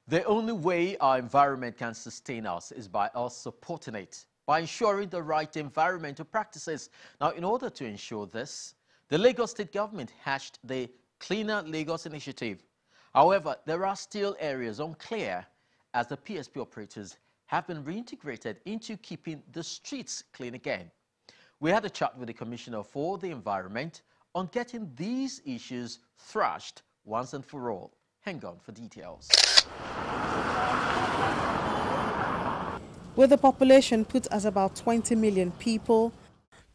The only way our environment can sustain us is by us supporting it, by ensuring the right environmental practices. Now, in order to ensure this, the Lagos State government hashed the Cleaner Lagos initiative. However, there are still areas unclear as the PSP operators have been reintegrated into keeping the streets clean again. We had a chat with the Commissioner for the Environment on getting these issues thrashed once and for all. Hang on for details. With the population put at about 20 million people,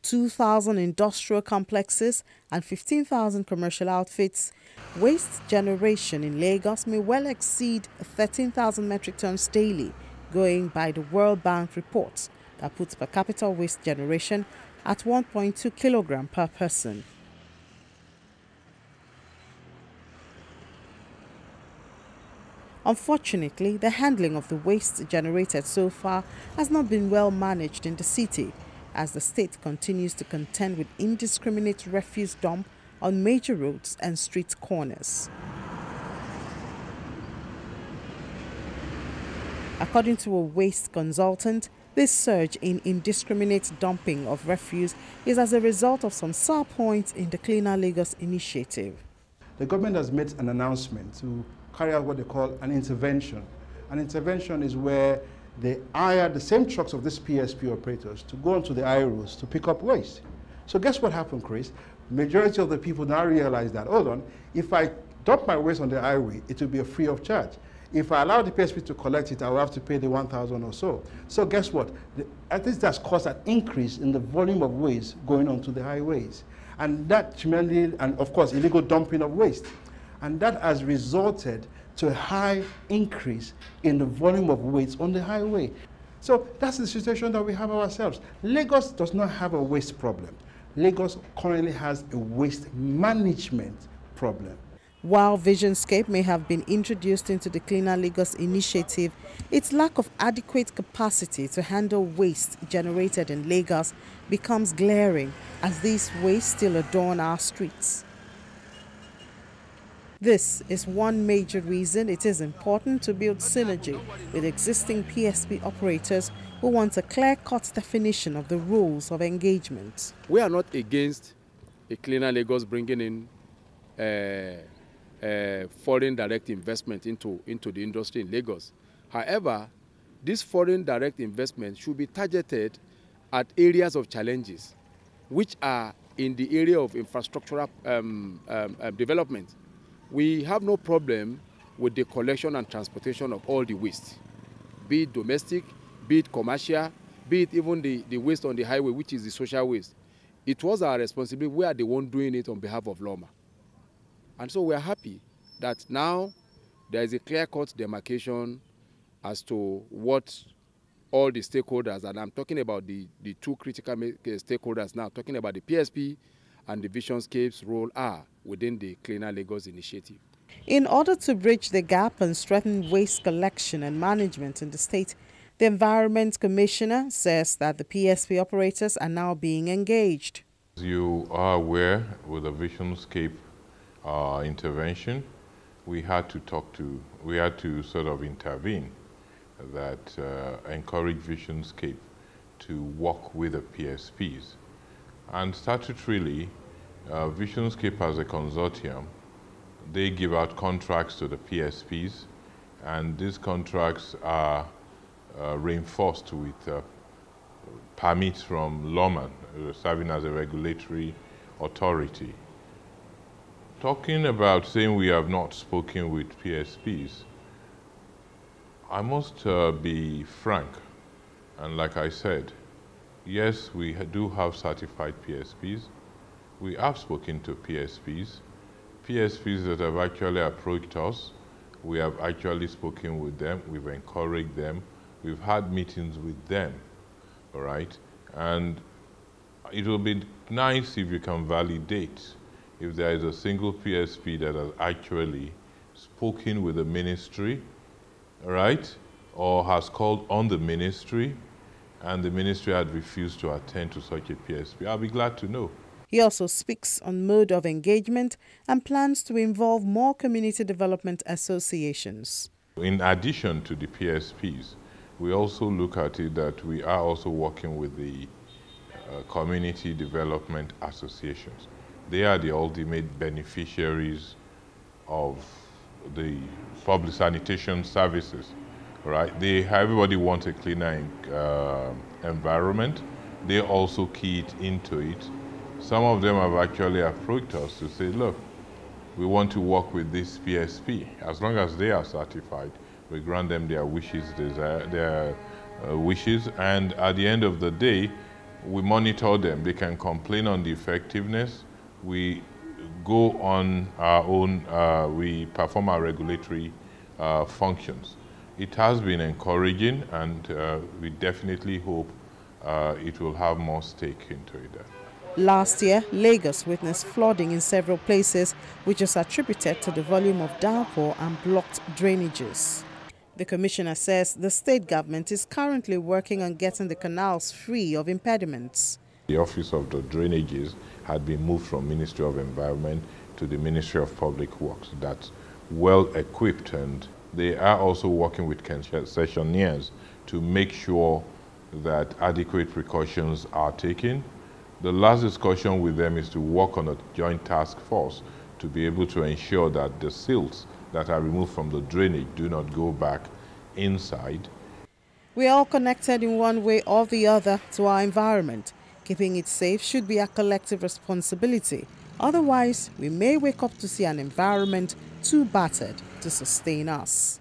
2,000 industrial complexes and 15,000 commercial outfits, waste generation in Lagos may well exceed 13,000 metric tons daily, going by the World Bank reports that puts per capita waste generation at 1.2 kilogram per person. Unfortunately, the handling of the waste generated so far has not been well managed in the city, as the state continues to contend with indiscriminate refuse dump on major roads and street corners. According to a waste consultant, this surge in indiscriminate dumping of refuse is as a result of some sore points in the Cleaner Lagos initiative. The government has made an announcement to carry out what they call an intervention. An intervention is where they hire the same trucks of these PSP operators to go onto the high roads to pick up waste. So guess what happened, Chris? Majority of the people now realize that, hold on, if I dump my waste on the highway, it will be a free of charge. If I allow the PSP to collect it, I will have to pay the 1,000 or so. So guess what? At least that's caused an increase in the volume of waste going onto the highways. And that mainly, and of course, illegal dumping of waste. And that has resulted to a high increase in the volume of waste on the highway. So that's the situation that we have ourselves. Lagos does not have a waste problem. Lagos currently has a waste management problem. While Visionscape may have been introduced into the Cleaner Lagos initiative, its lack of adequate capacity to handle waste generated in Lagos becomes glaring as these wastes still adorn our streets. This is one major reason it is important to build synergy with existing PSP operators who want a clear-cut definition of the rules of engagement. We are not against a Cleaner Lagos bringing in foreign direct investment into the industry in Lagos. However, this foreign direct investment should be targeted at areas of challenges, which are in the area of infrastructural development. We have no problem with the collection and transportation of all the waste, be it domestic, be it commercial, be it even the waste on the highway, which is the social waste. It was our responsibility. We are the one doing it on behalf of Loma. And so we are happy that now there is a clear-cut demarcation as to what all the stakeholders, and I'm talking about the two critical stakeholders now, talking about the PSP and the Visionscape's role are within the Cleaner Lagos initiative. In order to bridge the gap and strengthen waste collection and management in the state, the Environment Commissioner says that the PSP operators are now being engaged. As you are aware, with the Visionscape intervention, we had to sort of intervene that encourage Visionscape to work with the PSPs. And statutorily, Visionscape as a consortium, they give out contracts to the PSPs, and these contracts are reinforced with permits from Loma, serving as a regulatory authority. Talking about saying we have not spoken with PSPs, I must be frank, and like I said, yes, we do have certified PSPs. We have spoken to PSPs that have actually approached us. We have actually spoken with them. We've encouraged them. We've had meetings with them, all right? And it will be nice if you can validate if there is a single PSP that has actually spoken with the ministry, all right, or has called on the ministry, and the ministry had refused to attend to such a PSP. I'll be glad to know. He also speaks on mode of engagement and plans to involve more community development associations. In addition to the PSPs, we also look at it that we are also working with the community development associations. They are the ultimate beneficiaries of the public sanitation services, right? Everybody wants a cleaner environment. They also key it into it. Some of them have actually approached us to say, look, we want to work with this PSP. As long as they are certified, we grant them their wishes, wishes, and at the end of the day, we monitor them. They can complain on the effectiveness. We go on our own, we perform our regulatory functions. It has been encouraging, and we definitely hope it will have more stake into it. Last year, Lagos witnessed flooding in several places, which is attributed to the volume of downpour and blocked drainages. The commissioner says the state government is currently working on getting the canals free of impediments. The Office of the Drainages had been moved from Ministry of Environment to the Ministry of Public Works. That's well equipped, and they are also working with concessionaires to make sure that adequate precautions are taken. The last discussion with them is to work on a joint task force to be able to ensure that the silts that are removed from the drainage do not go back inside. We are all connected in one way or the other to our environment. Keeping it safe should be a collective responsibility. Otherwise, we may wake up to see an environment too battered to sustain us.